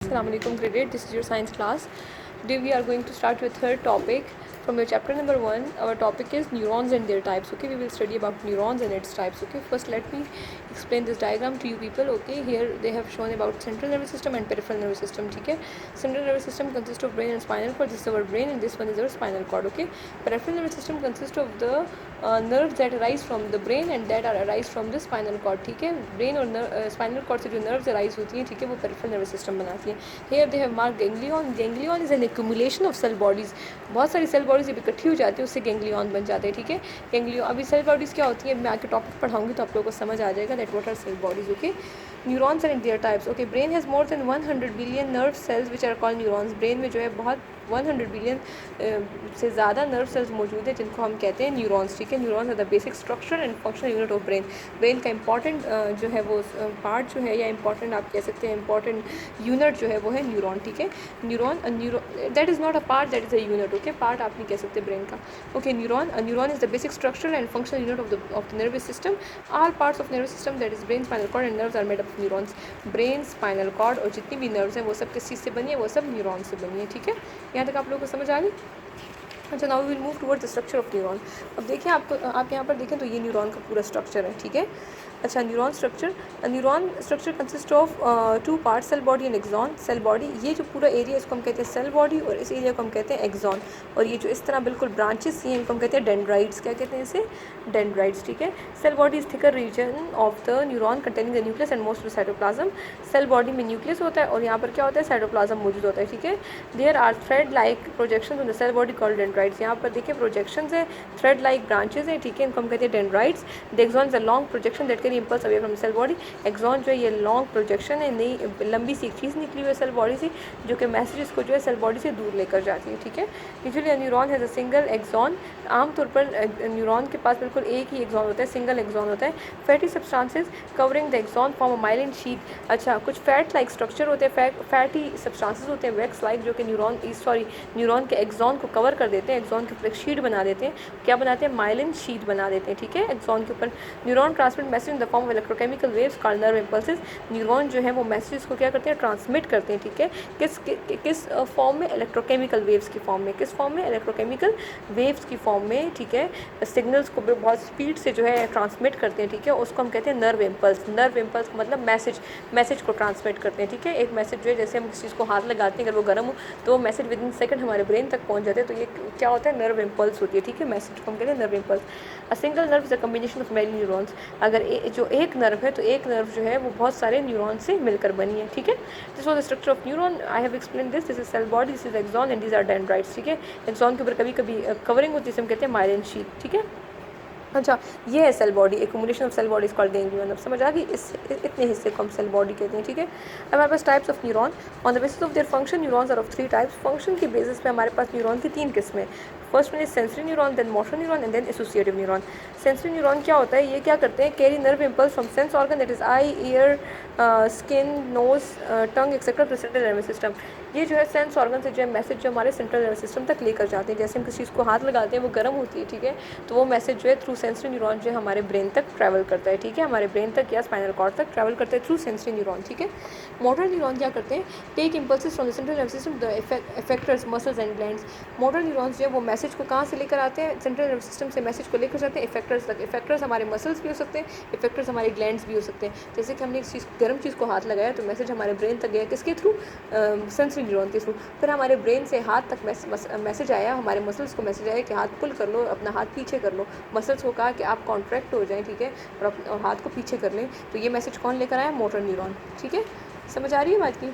Assalamu alaikum grade 8. This is your science class. Today we are going to start with third topic from your chapter number 1. Our topic is neurons and their types. Okay, we will study about neurons and its types. Okay, first let me explain this diagram to you people. Okay, here they have shown about central nervous system and peripheral nervous system. Okay, central nervous system consists of brain and spinal cord. This is our brain and this one is our spinal cord. Okay, peripheral nervous system consists of the nerves that arise from the brain and that are arise from the spinal cord. ठीक है, brain और spinal cord से जो nerves arise होती हैं, ठीक है, वो peripheral nervous system बनाती हैं. Here they have marked ganglion. Ganglion is an accumulation of cell bodies. बहुत सारी cell bodies जब इकट्ठी हो जाती है उससे ganglion बन जाते हैं. ठीक है, ganglion. अभी cell bodies क्या होती है मैं आके टॉपिक पढ़ाऊंगी तो आप लोगों को समझ आ जाएगा that what are cell bodies. Okay, neurons and their types. Okay, brain has more than 100 billion nerve cells which are called neurons. brain में जो है बहुत 100 बिलियन से ज़्यादा नर्व सेल्स मौजूद हैं जिनको हम कहते हैं न्यूरॉन्स. ठीक है, neurons are the basic structure and functional unit of brain. Brain का इंपॉर्टेंट जो है वो पार्ट जो है या इंपॉर्टेंट आप कह सकते हैं इंपॉर्टेंट यूनिट जो है वो है न्यूरॉन. ठीक है, neuron that is not a part, that is a unit. Okay, part आप नहीं कह सकते ब्रेन का. Okay, neuron is the basic structure and functional unit of the nervous system. All parts of nervous system that is brain, spinal cord and nerves are made of neurons. Brain, spinal cord और जितनी भी nerves हैं वो सब किस चीज़ से बनी है, वो सब न्यूरॉन से बनी है. ठीक है, यहाँ तक आप लोगों को समझ आ गई. अच्छा, now we will move towards the structure of neuron. अब देखिए आप यहाँ पर देखें तो ये न्यूरॉन का पूरा स्ट्रक्चर है. ठीक है, अच्छा, neuron structure consist of two part, cell body and axon. Cell body, ये जो पूरा एरिया इसको हम कहते हैं सेल बॉडी और इस एरिया को हम कहते हैं एक्सॉन. और ये जो इस तरह बिल्कुल ब्रांचेस ये इनको हम कहते हैं डेंड्राइट्स. क्या कहते हैं इसे? डेंड्राइट्स. ठीक है, cell body is thicker region of the neuron containing the nucleus and most of cytoplasm. Cell body में न्यूक्लियस होता है और यहाँ पर क्या होता है, साइटोप्लाज्म मौजूद होता है. ठीक है, there are thread like projection on the cell body called dendrites. यहाँ पर देखिए प्रोजेक्शंस है, थ्रेड लाइक ब्रांचेस हैं. ठीक है, इनको हम कहते हैं dendrites. The axon is a long projection that can impulse away from cell body. Axon जो है ये लॉन्ग प्रोजेक्शन है, नई लंबी सी एक चीज़ निकली हुई है सेल बॉडी से जो कि मैसेजेस को जो है सेल बॉडी से दूर लेकर जाती है. ठीक है, usually neuron has a single axon. आमतौर पर न्यूरॉन के पास बिल्कुल एक ही एक्सॉन होता है, सिंगल एक्सॉन होता है. Fatty substances covering the axon form a myelin sheet. अच्छा, कुछ फैट लाइक स्ट्रक्चर होते हैं, फैटी सब्सटेंसेस होते हैं वैक्स लाइक जो कि न्यूरॉन के एक्सॉन को कवर कर देते हैं, एक्सॉन के ऊपर एक शीट बना देते हैं. क्या बनाते हैं? माइलिन शीट बना देते हैं. ठीक है, एक्सॉन के ऊपर. Neuron transmit message in the form of electrochemical waves called nerve impulses. Neuron जो है वो मैसेज को क्या करते हैं, ट्रांसमिट करते हैं. ठीक है, किस फॉर्म में? इलेक्ट्रोकेमिकल वेव्स की फॉर्म में. किस फॉर्म में? इलेक्ट्रोकेमिकल वेव्स की फॉर्म में. ठीक है, सिग्नल्स को बहुत स्पीड से जो है ट्रांसमिट करते हैं. ठीक है, उसको हम कहते हैं नर्व इम्पल्स. नर्व इम्पल्स मतलब मैसेज को ट्रांसमिट करते हैं. ठीक है, एक मैसेज जो है जैसे हम किसी चीज़ को हाथ लगाते हैं अगर वो गर्म हो तो वो मैसेज विद इन सेकंड हमारे ब्रेन तक पहुंच जाते हैं. तो ये क्या होता है? नर्व इम्पल्स होती है. ठीक है, मैसेज को हम कहते हैं nerve impulse. A single nerve is a combination of many neurons. अगर जो एक नर्व है तो एक नर्व जो है वो बहुत सारे न्यूरॉन से मिलकर बनी है. ठीक है, this was the structure of neuron. I have explain this is cell body, this is axon and these are dendrites. ठीक है, एक्सॉन के ऊपर कभी कभी कवरिंग होती है जिसे हम कहते हैं माइलिन शीट. ठीक है, अच्छा, ये है cell body. Accumulation of cell body is called ganglion. अब समझ आ गई, इतने हिस्से को हम सेल बॉडी कहते हैं. ठीक है, अब हमारे पास types of neuron. On the basis of their function neurons are of 3 types. Function की बेसिस पे हमारे पास न्यूरॉन की 3 किस्में. First one is sensory neuron, then motor neuron and then associative neuron. Sensory neuron क्या होता है? ये क्या करते हैं? Carry nerve impulse from sense organ that is eye, ear, skin, nose, tongue etcetera to central nervous system. ये जो है सेंस ऑर्गन से जो है मैसेज जो हमारे सेंट्रल नर्वस सिस्टम तक लेकर जाते हैं. जैसे हम किसी चीज़ को हाथ लगाते हैं वो गर्म होती है. ठीक है, तो वो मैसेज जो है थ्रू सेंसरी न्यूरॉन जो है हमारे ब्रेन तक ट्रैवल करता है. ठीक है, हमारे ब्रेन तक या स्पाइनल कॉर्ड तक ट्रैवल करता है थ्रू सेंसरी न्यूरॉन. ठीक है, मोटर न्यूरॉन क्या करते हैं? Take impulses from the central nervous system the effectors muscles and glands. Motor neurons जो है वो मैसेज को कहाँ से लेकर आते हैं? सेंट्रल नर्वस सिस्टम से मैसेज को लेकर जाते हैं इफेक्टर्स तक. इफेक्टर्स हमारे मसल्स भी हो सकते हैं, इफेक्टर्स हमारे ग्लैंड्स भी हो सकते हैं. जैसे कि हमने एक गर्म चीज़ को हाथ लगाया तो मैसेज हमारे ब्रेन तक गया किसके थ्रू? सेंसरी न्यूरॉन के थ्रू. फिर हमारे ब्रेन से हाथ तक मैसेज आया, हमारे मसल्स को मैसेज आया कि हाथ पुल कर लो, अपना हाथ पीछे कर लो. मसल्स को कहा कि आप कॉन्ट्रैक्ट हो जाएं. ठीक है, और हाथ को पीछे कर लें. तो ये मैसेज कौन लेकर आया? Motor neuron. ठीक है, समझ आ रही है बात की?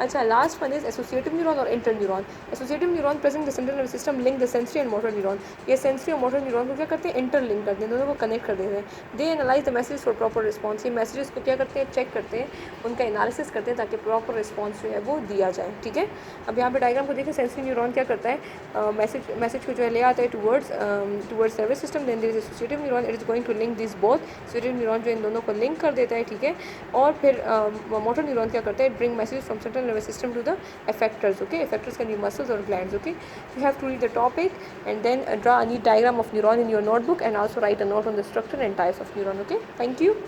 अच्छा, last one is associative neuron और interneuron. Associative neuron present the central nervous system link the sensory and motor neuron. ये सेंसरी और मोटर न्यूरॉन को क्या करते हैं? इंटरलिंक करते हैं, दोनों को कनेक्ट कर देते हैं. They analyse the message for proper response. ये मैसेजेस को क्या करते हैं? चेक करते हैं, उनका एनालिसिस करते हैं ताकि प्रॉपर रिस्पॉन्स जो है वो दिया जाए. ठीक है, अब यहाँ पे डायग्राम को देखिए. सेंसरी न्यूरॉन क्या करता है? मैसेज को जो है ले आता है towards nervous system. Then there is associative neuron, it is going to link this both. Associative neuron जो इन दोनों को लिंक कर देता है. ठीक है, और फिर मोटर न्यूरॉन क्या करता है? Bring message from central nervous system to the effectors. Okay, effectors can be muscles or glands. Okay, you have to read the topic and then draw a neat diagram of neuron in your notebook and also write a note on the structure and types of neuron. Okay, thank you.